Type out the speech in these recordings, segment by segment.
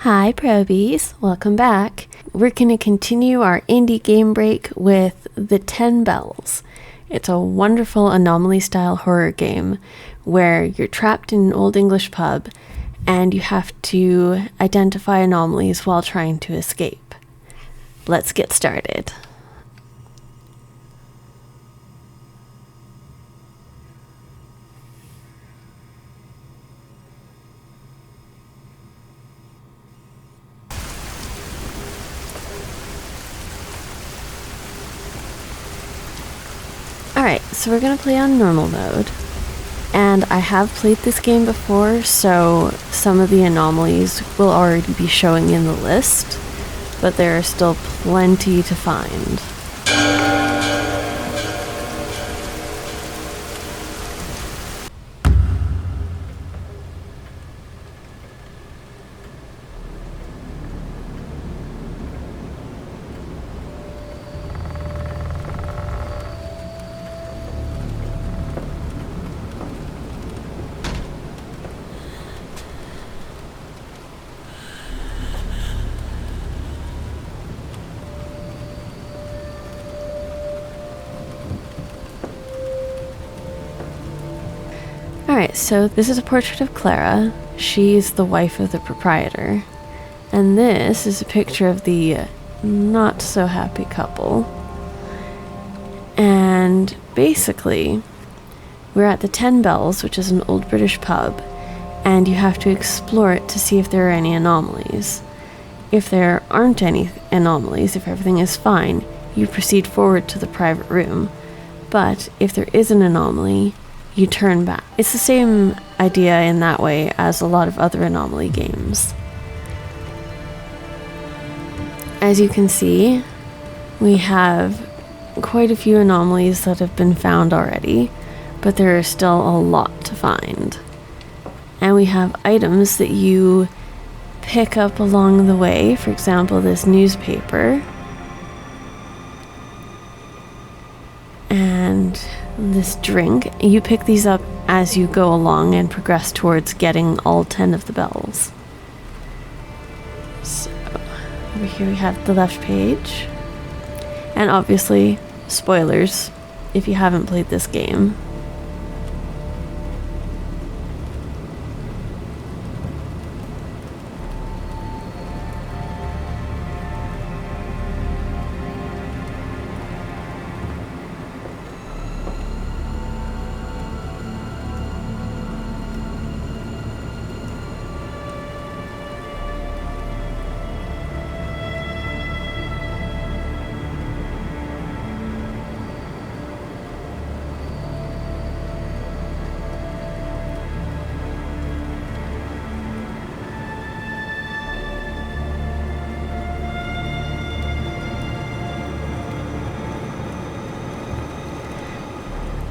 Hi probies, welcome back. We're going to continue our indie game break with The 10 Bells. It's a wonderful anomaly style horror game where you're trapped in an old English pub and you have to identify anomalies while trying to escape. Let's get started. Alright, so we're going to play on normal mode, and I have played this game before, so some of the anomalies will already be showing in the list, but there are still plenty to find. Alright, so this is a portrait of Clara. She's the wife of the proprietor. And this is a picture of the not so happy couple. And basically, we're at the 10 Bells, which is an old British pub, and you have to explore it to see if there are any anomalies. If there aren't any anomalies, if everything is fine, you proceed forward to the private room. But if there is an anomaly, you turn back. It's the same idea in that way as a lot of other anomaly games. As you can see, we have quite a few anomalies that have been found already, but there are still a lot to find. And we have items that you pick up along the way, for example, this newspaper. And this drink. You pick these up as you go along and progress towards getting all 10 of the bells. So, over here we have the left page. And obviously, spoilers if you haven't played this game.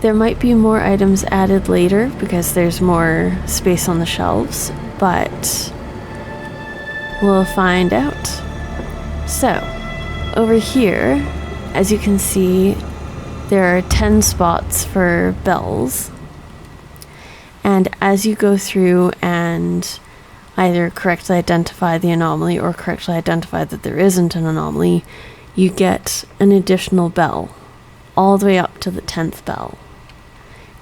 There might be more items added later because there's more space on the shelves, but we'll find out. So, over here, as you can see, there are 10 spots for bells. And as you go through and either correctly identify the anomaly or correctly identify that there isn't an anomaly, you get an additional bell, all the way up to the 10th bell.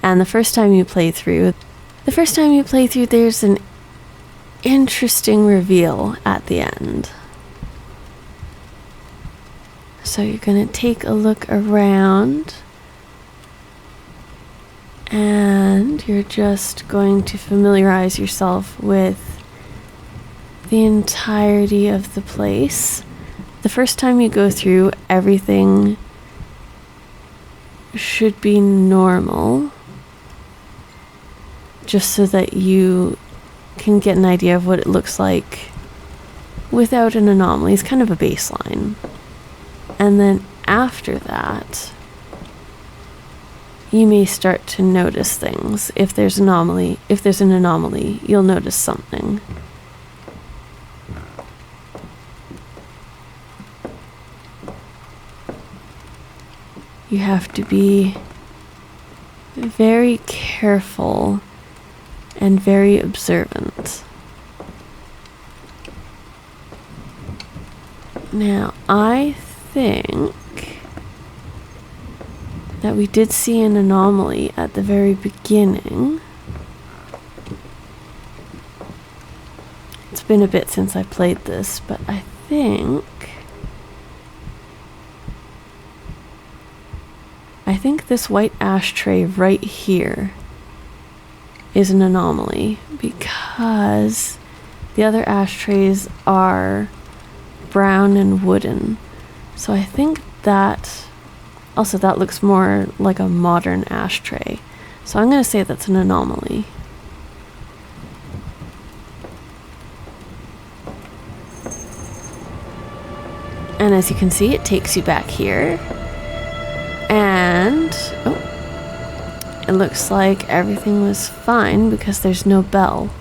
And the first time you play through, there's an interesting reveal at the end. So you're going to take a look around, and you're just going to familiarize yourself with the entirety of the place. The first time you go through, everything should be normal, just so that you can get an idea of what it looks like without an anomaly. It's kind of a baseline. And then after that, you may start to notice things. If there's an anomaly, you'll notice something. You have to be very careful and very observant. Now, I think that we did see an anomaly at the very beginning. It's been a bit since I played this, but I think this white ashtray right here is an anomaly because the other ashtrays are brown and wooden. So I think that also that looks more like a modern ashtray. So I'm going to say that's an anomaly. And as you can see, it takes you back here. And it looks like everything was fine because there's no bell.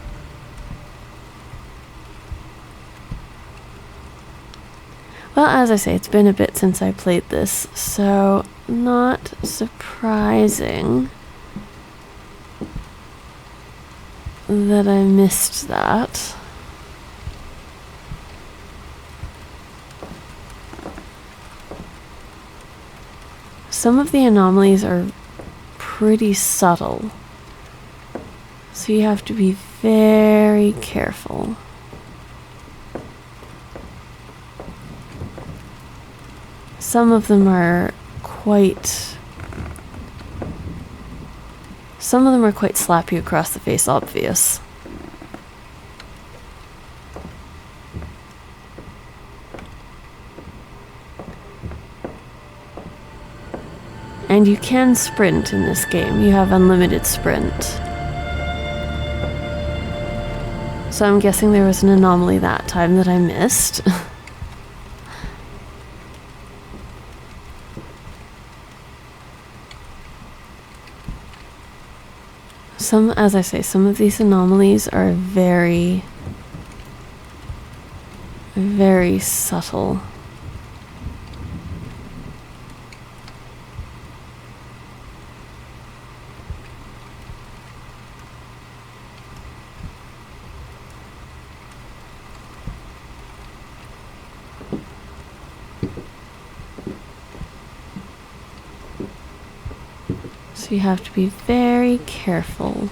Well, as I say, it's been a bit since I played this, so not surprising that I missed that. Some of the anomalies are pretty subtle, so you have to be very careful. Some of them are quite slap you across the face obvious. And you can sprint in this game. You have unlimited sprint. So I'm guessing there was an anomaly that time that I missed. As I say, some of these anomalies are very, very subtle. So you have to be very careful.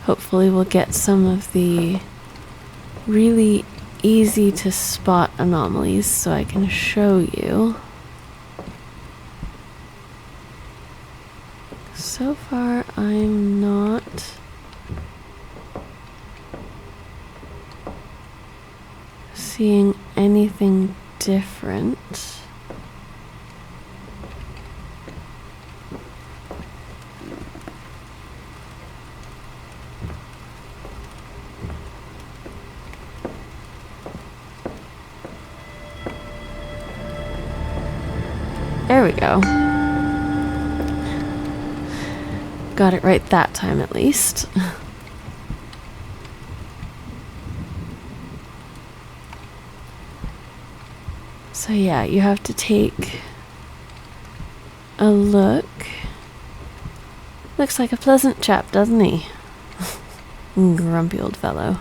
Hopefully we'll get some of the really easy to spot anomalies so I can show you. So far I'm not seeing anything different. There we go. Got it right that time at least. So yeah, you have to take a look. Looks like a pleasant chap, doesn't he? Grumpy old fellow.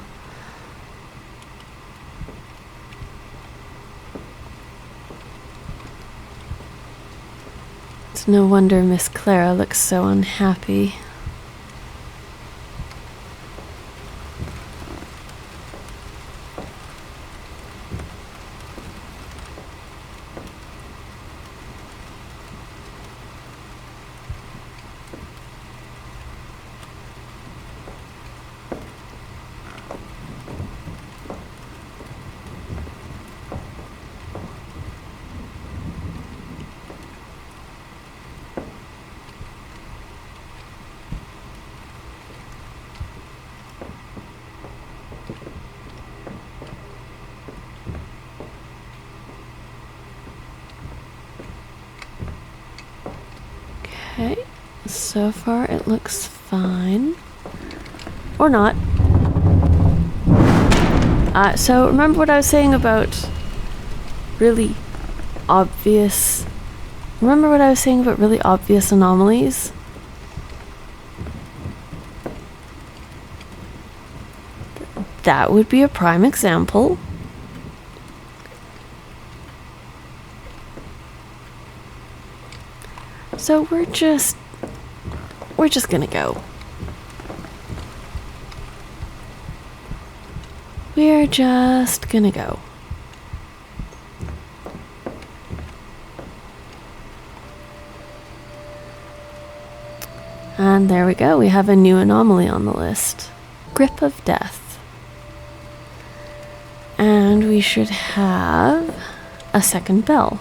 It's no wonder Miss Clara looks so unhappy. Okay, so far it looks fine. Or not. So remember what I was saying about really obvious... Remember what I was saying about really obvious anomalies? That would be a prime example. So we're just gonna go. We're just gonna go. And there we go, we have a new anomaly on the list. Grip of Death. And we should have a second bell.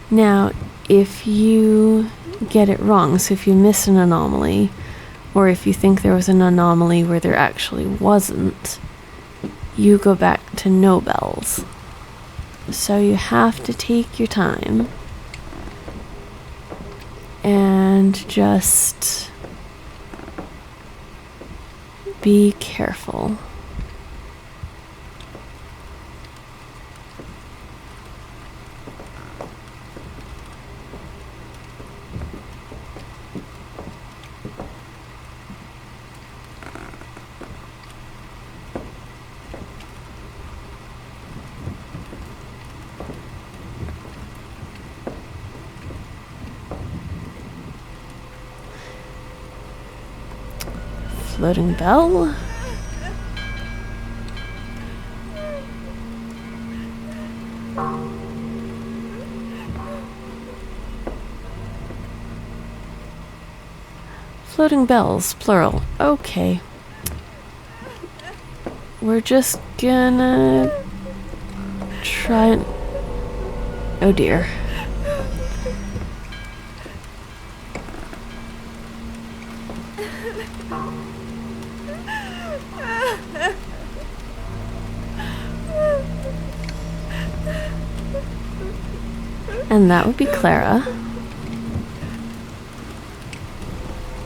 Now, if you get it wrong, so if you miss an anomaly, or if you think there was an anomaly where there actually wasn't, you go back to no bells. So you have to take your time and just be careful. Floating bell. Floating bells, plural. Okay. We're just gonna try and... Oh dear. And that would be Clara.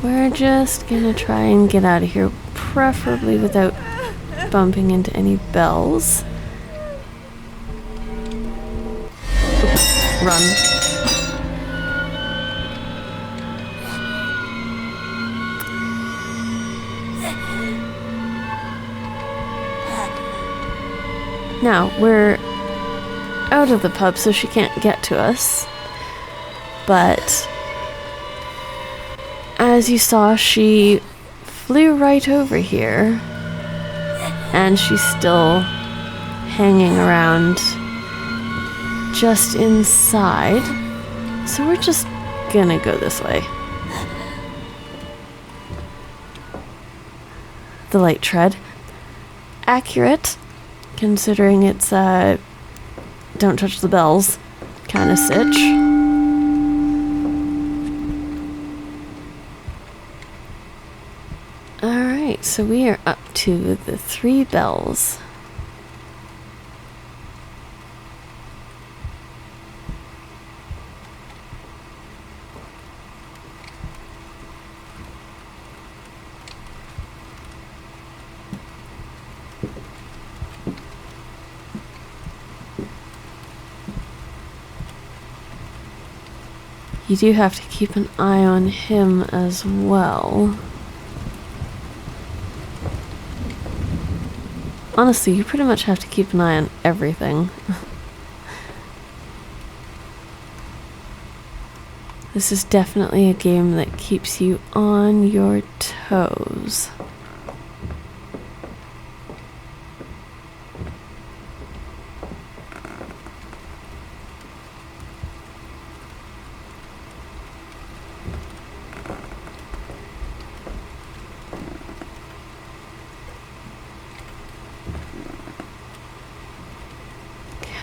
We're just gonna try and get out of here, preferably without bumping into any bells. Oops, run. Now, we're out of the pub, so she can't get to us. But as you saw, she flew right over here. And she's still hanging around just inside. So we're just gonna go this way. The light tread. Accurate, considering it's don't touch the bells kind of sitch. Alright, so we are up to the 3 bells. You do have to keep an eye on him as well. Honestly, you pretty much have to keep an eye on everything. This is definitely a game that keeps you on your toes.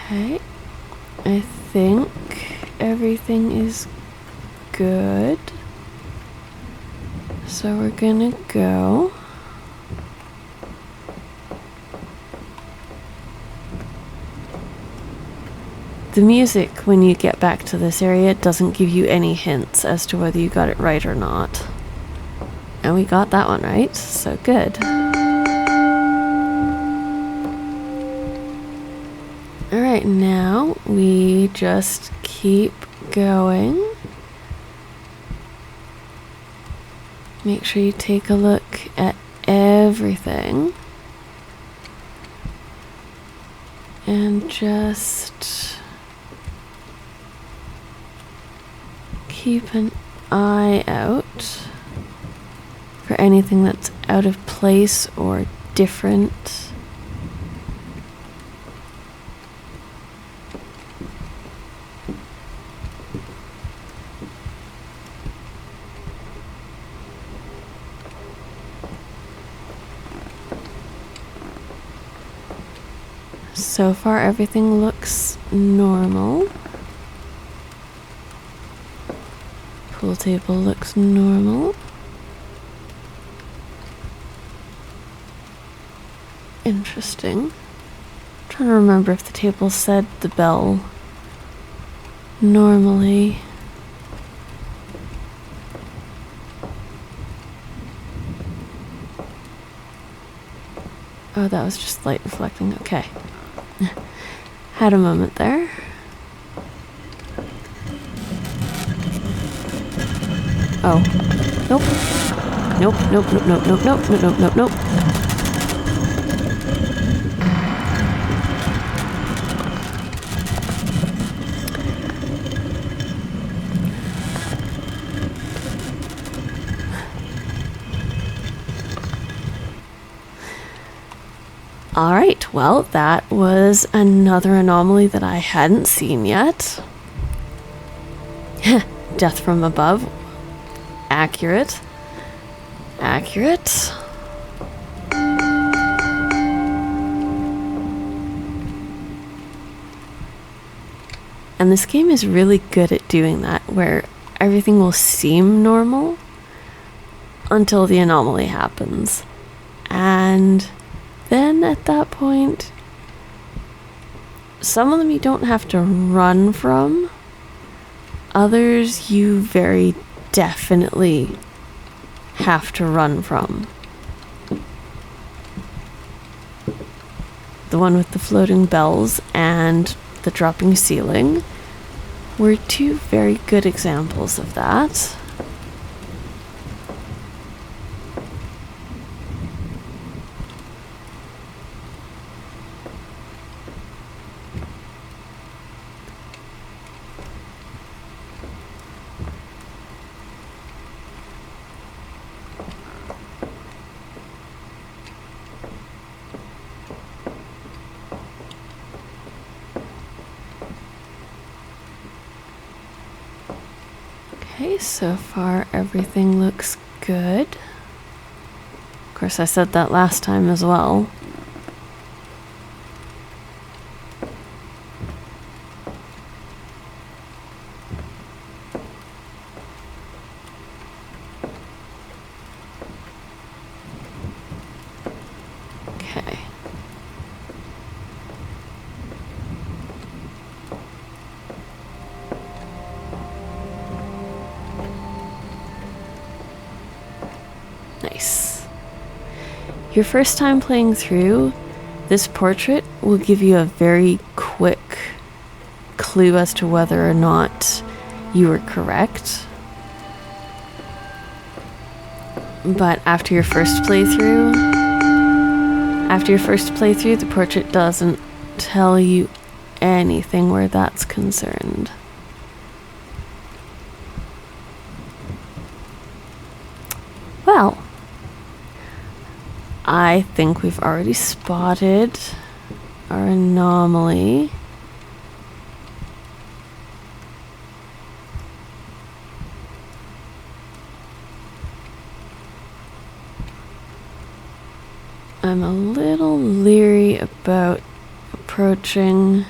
Okay, I think everything is good. So we're gonna go. the music, when you get back to this area, doesn't give you any hints as to whether you got it right or not. And we got that one right, so good. Alright, now we just keep going. Make sure you take a look at everything. And just keep an eye out for anything that's out of place or different. So far, everything looks normal. Pool table looks normal. Interesting. Trying to remember if the table said the bell normally. Oh, that was just light reflecting. Okay. Had a moment there. Oh. Nope. Nope, nope, nope, nope, nope, nope, nope, nope, nope, nope. Alright, well, that was another anomaly that I hadn't seen yet. Death from above. Accurate. Accurate. And this game is really good at doing that, where everything will seem normal until the anomaly happens. And then at that point, some of them you don't have to run from. Others you very definitely have to run from. The one with the floating bells and the dropping ceiling were two very good examples of that. Okay, so far everything looks good. Of course, I said that last time as well. Okay. Nice. Your first time playing through, this portrait will give you a very quick clue as to whether or not you were correct. But after your first playthrough, the portrait doesn't tell you anything where that's concerned. Well, I think we've already spotted our anomaly. I'm a little leery about approaching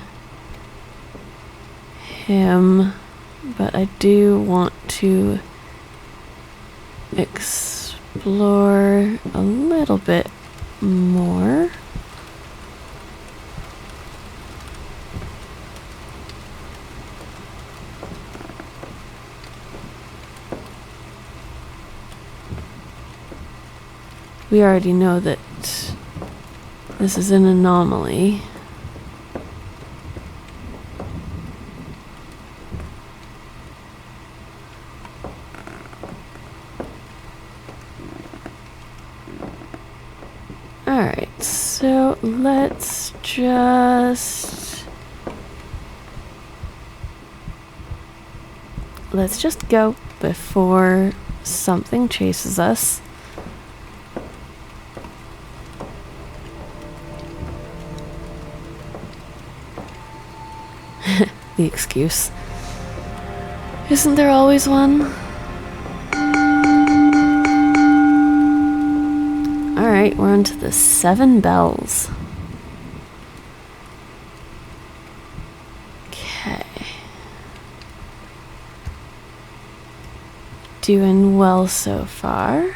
him, but I do want to explore a little bit more. we already know that this is an anomaly. Alright, so let's just go before something chases us. The excuse. Isn't there always one? Alright, we're on to the 7 bells. Okay. Doing well so far.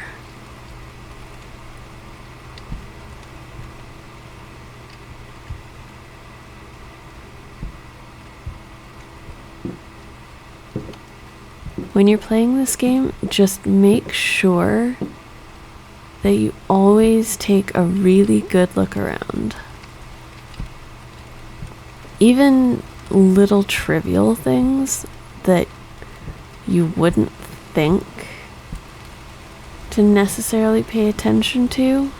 When you're playing this game, just make sure that you always take a really good look around. Even little trivial things that you wouldn't think to necessarily pay attention to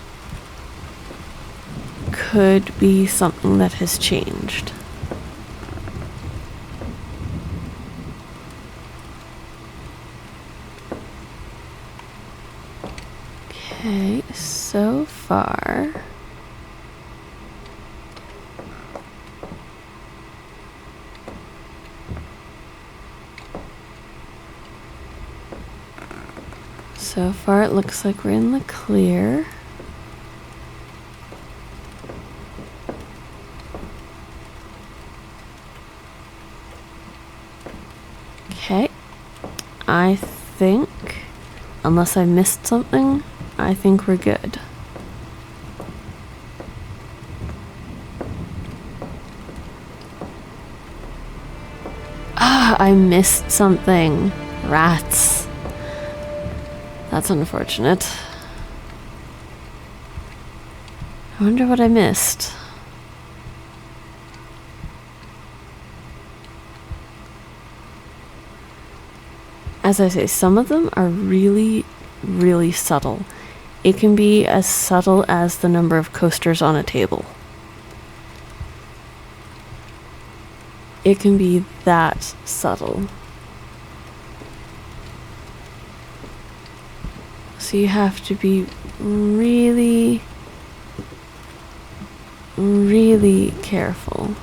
could be something that has changed. Okay, so far it looks like we're in the clear. Okay, I think, unless I missed something, I think we're good. Ah, I missed something. Rats. That's unfortunate. I wonder what I missed. As I say, some of them are really, really subtle. It can be as subtle as the number of coasters on a table. It can be that subtle. So you have to be really, really careful.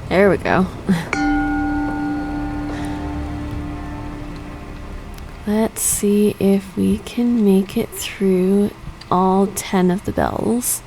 There we go. Let's see if we can make it through all 10 of the bells.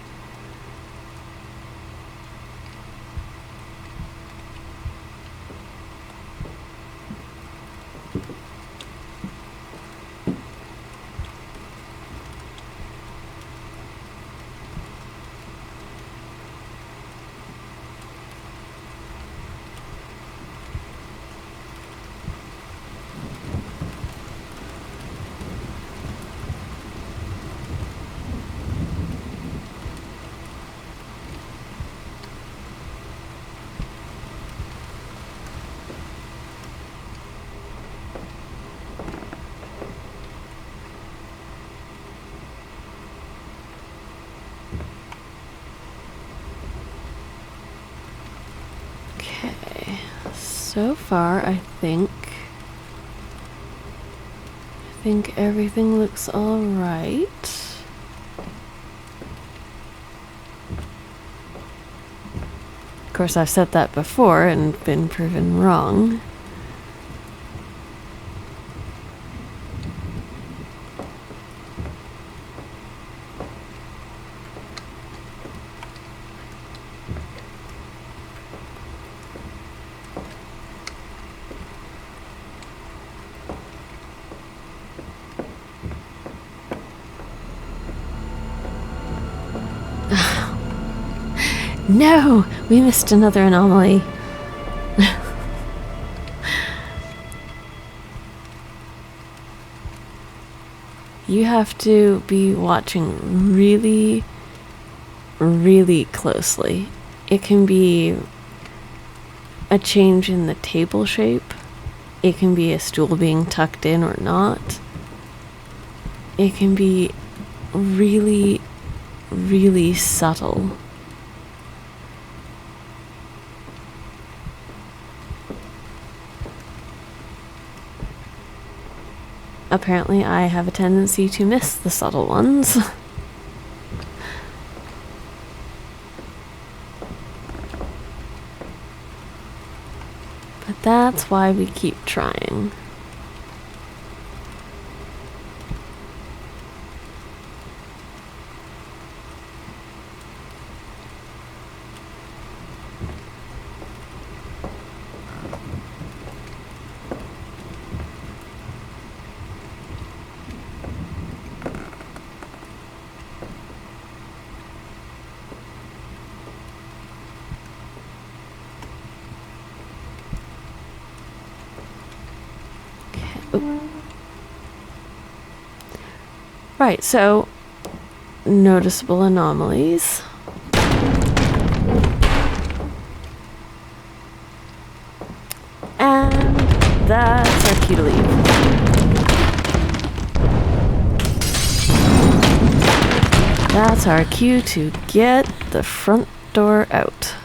So far, I think everything looks all right. Of course, I've said that before and been proven wrong. No! We missed another anomaly. You have to be watching really, really closely. It can be a change in the table shape. It can be a stool being tucked in or not. It can be really, really subtle. Apparently, I have a tendency to miss the subtle ones. But that's why we keep trying. Right, so noticeable anomalies. And that's our cue to leave. That's our cue to get the front door out.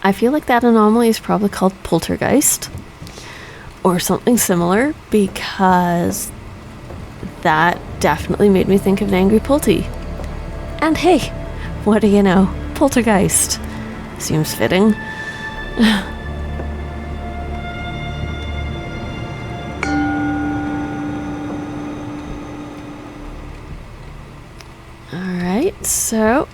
I feel like that anomaly is probably called poltergeist or something similar, because that definitely made me think of an angry Pulte. And hey, what do you know? Poltergeist. Seems fitting. Alright, so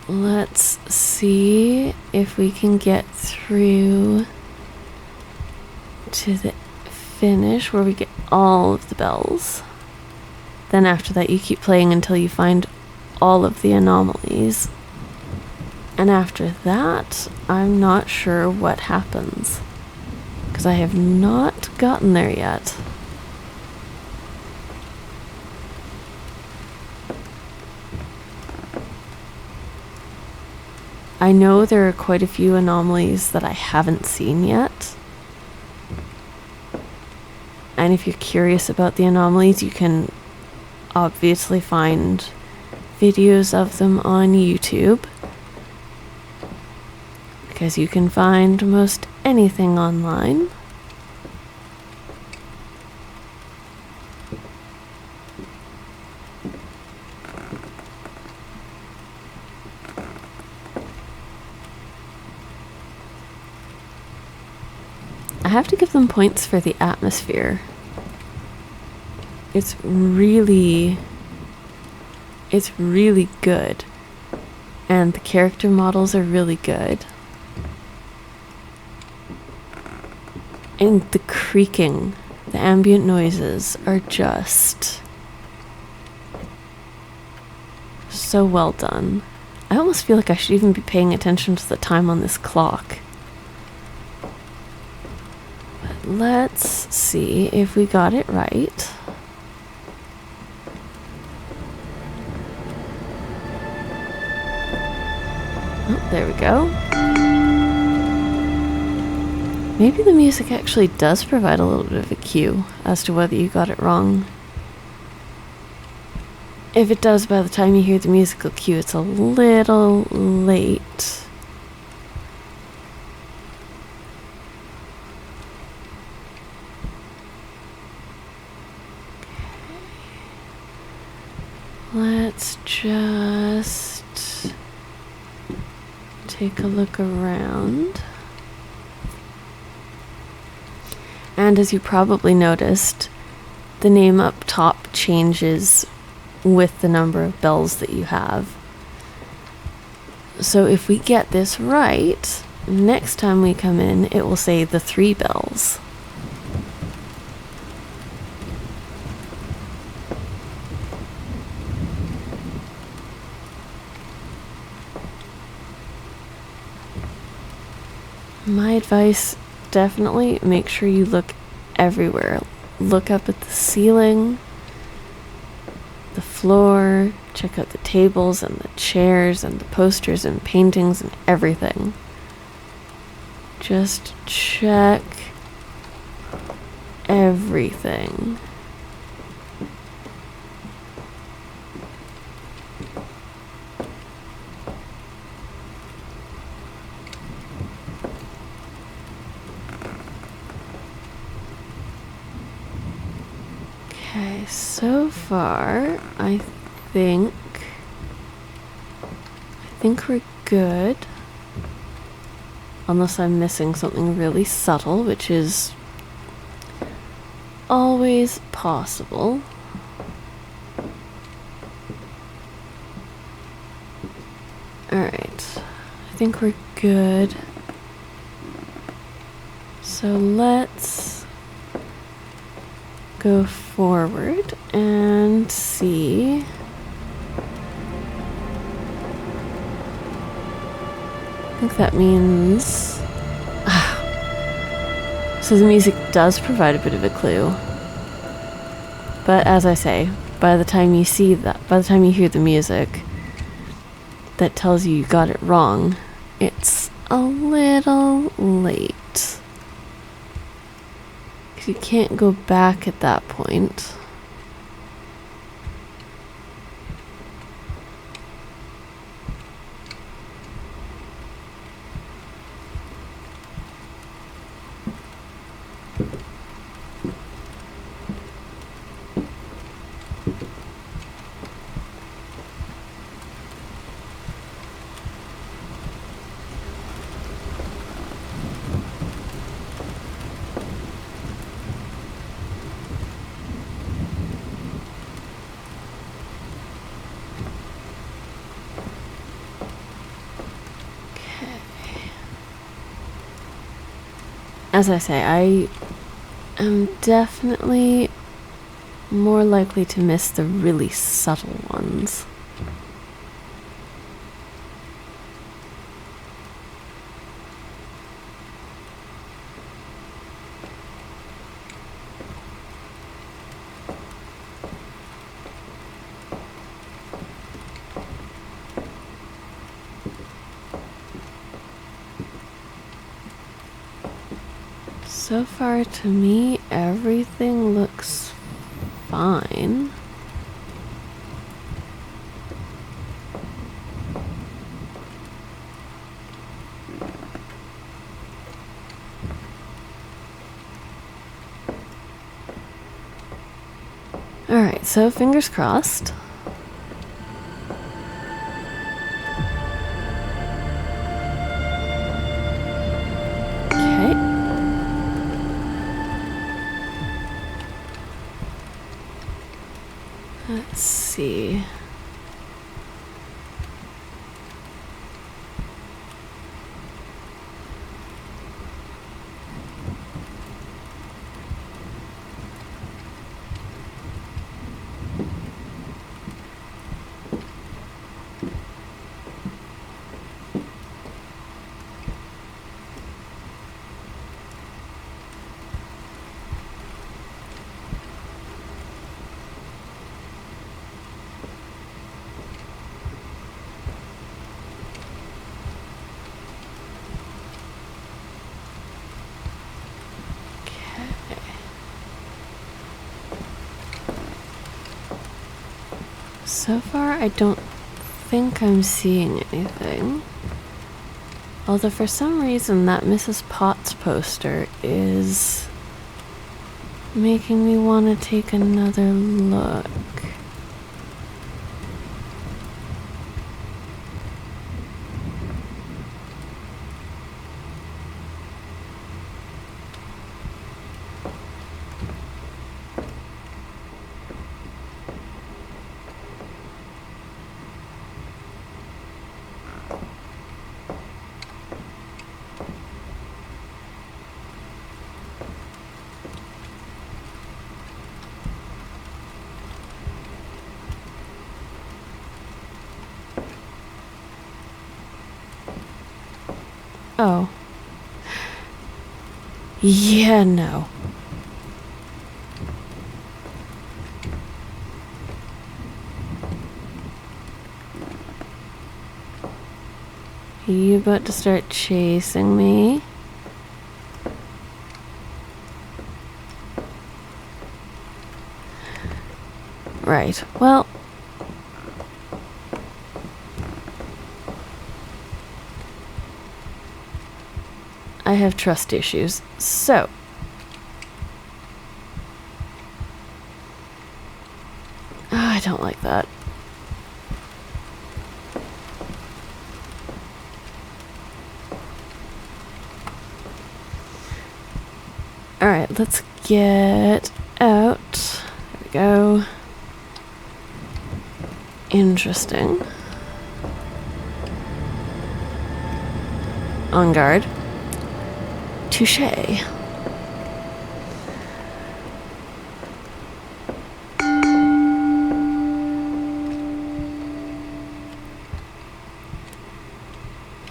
let's see if we can get through to the finish where we get all of the bells. Then after that you keep playing until you find all of the anomalies. And after that, I'm not sure what happens, because I have not gotten there yet. I know there are quite a few anomalies that I haven't seen yet. And if you're curious about the anomalies, you can obviously find videos of them on YouTube, because you can find most anything online. I have to give them points for the atmosphere. It's really good. And the character models are really good. And the creaking, the ambient noises are just so well done. I almost feel like I should even be paying attention to the time on this clock. Let's see if we got it right. Oh, there we go. Maybe the music actually does provide a little bit of a cue as to whether you got it wrong. if it does by the time you hear the musical cue, it's a little late. Let's just take a look around. And as you probably noticed, the name up top changes with the number of bells that you have. So if we get this right, next time we come in, it will say the 3 bells. My advice, definitely make sure you look everywhere. Look up at the ceiling, the floor, check out the tables and the chairs and the posters and paintings and everything. Just check everything. Okay, so far, I think we're good. Unless I'm missing something really subtle, which is always possible. Alright, I think we're good. So let's go forward and see. I think that means... So the music does provide a bit of a clue. But as I say, by the time you see that, by the time you hear the music that tells you got it wrong, it's a little late. Because you can't go back at that point. As I say, I am definitely more likely to miss the really subtle ones. So far, to me, everything looks fine. Alright, so fingers crossed. Let's see. So far, I don't think I'm seeing anything. Although for some reason that Mrs. Potts poster is making me want to take another look. Oh. Yeah, no. You about to start chasing me? Right. Well, I have trust issues, so I don't like that. Alright, let's get out. There we go. Interesting. On guard. Touché.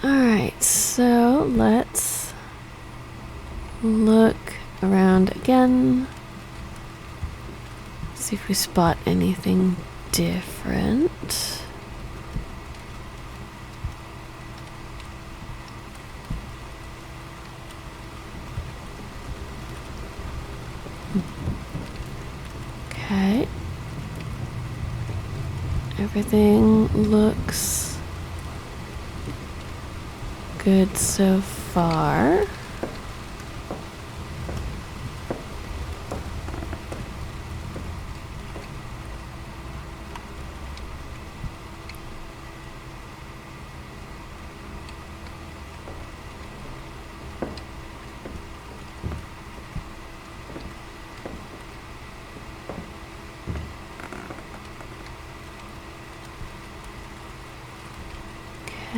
Alright, so let's look around again. See if we spot anything different. Okay. Everything looks good so far.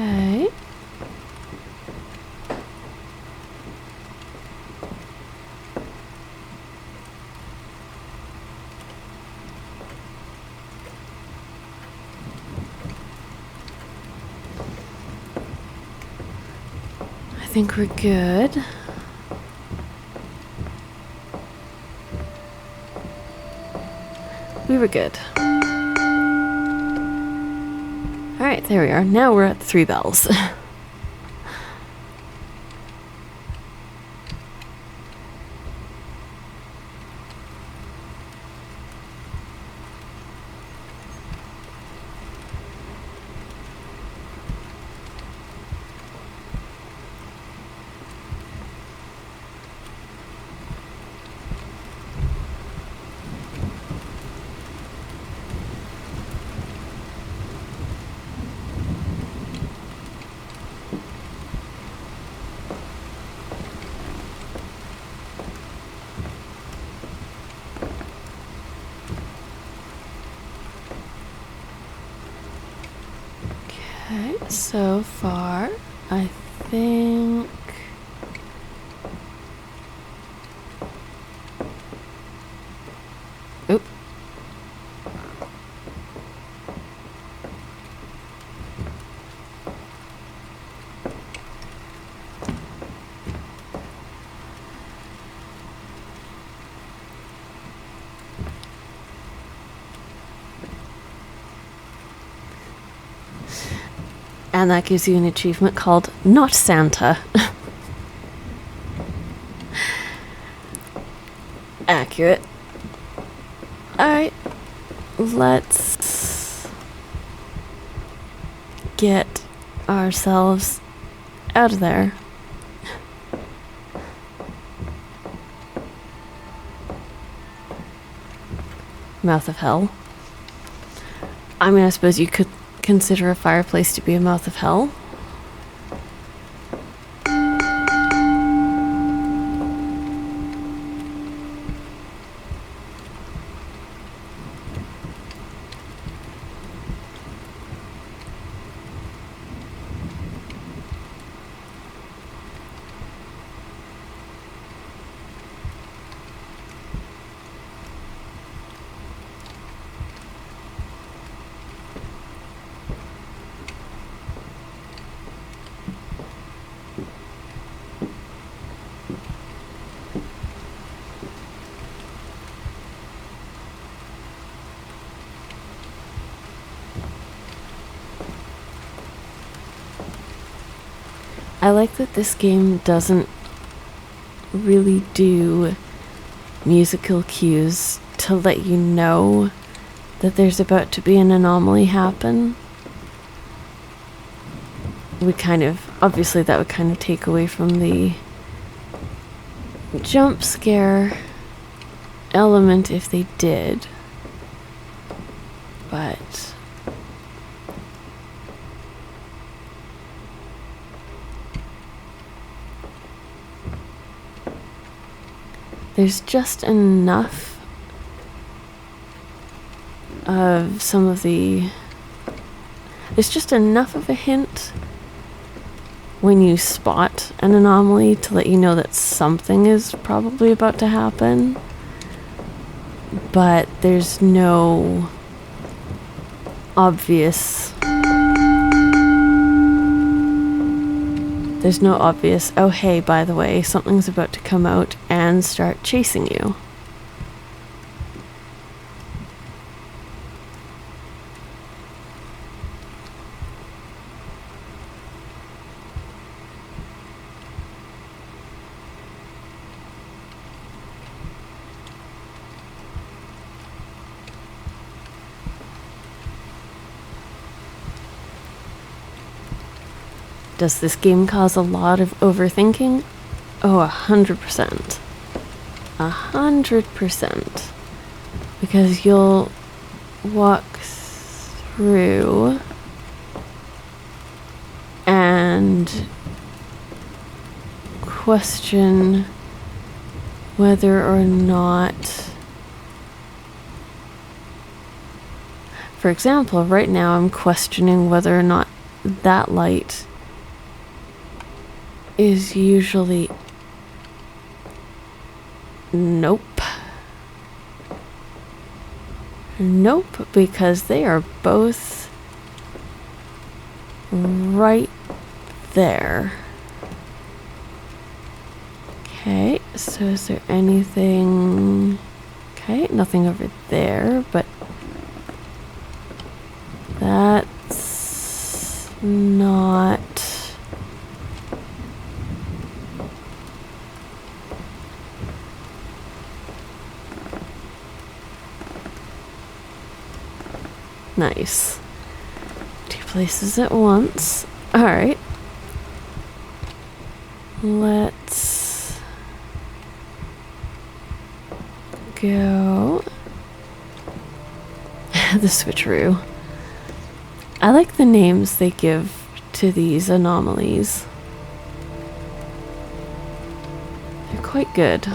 Okay. I think we're good. We were good. Alright, there we are. Now we're at the 3 bells. Okay, so far, I think... Oop. And that gives you an achievement called Not Santa. Accurate. Alright, let's get ourselves out of there. Mouth of hell. I mean, I suppose you could consider a fireplace to be a mouth of hell. I like that this game doesn't really do musical cues to let you know that there's about to be an anomaly happen. Obviously that would kind of take away from the jump scare element if they did. But there's just enough of there's just enough of a hint when you spot an anomaly to let you know that something is probably about to happen. But there's no obvious, oh hey, by the way, something's about to come out and start chasing you. Does this game cause a lot of overthinking? Oh, 100%. 100%. Because you'll walk through and question whether or not, for example, right now I'm questioning whether or not that light is usually nope, because they are both right there. Okay, so is there anything? Okay, nothing over there, but that's not. Nice. 2 places at once. Alright. Let's go. The switcheroo. I like the names they give to these anomalies. They're quite good.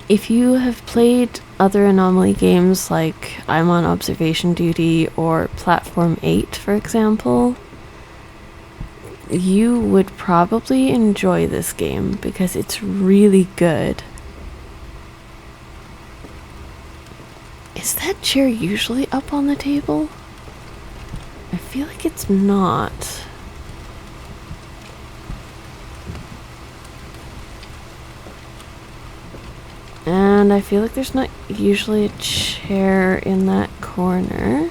If you have played other anomaly games like I'm on Observation Duty or Platform 8, for example, you would probably enjoy this game because it's really good. Is that chair usually up on the table? I feel like it's not. And I feel like there's not usually a chair in that corner.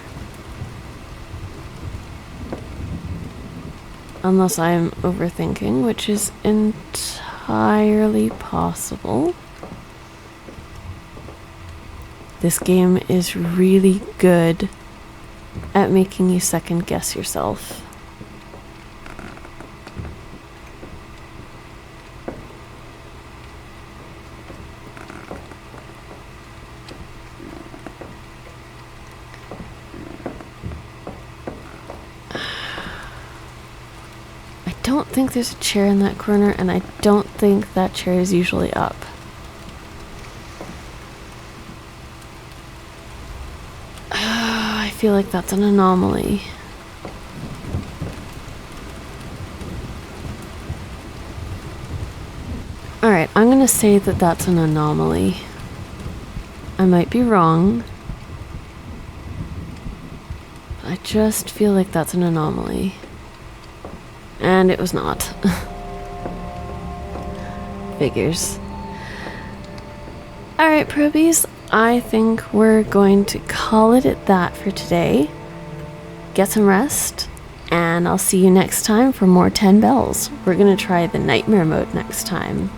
Unless I'm overthinking, which is entirely possible. This game is really good at making you second guess yourself. I don't think there's a chair in that corner, and I don't think that chair is usually up. I feel like that's an anomaly. Alright, I'm gonna say that that's an anomaly. I might be wrong. I just feel like that's an anomaly. And it was not. Figures. Alright, probies. I think we're going to call it at that for today. Get some rest, and I'll see you next time for more 10 bells. We're gonna try the nightmare mode next time.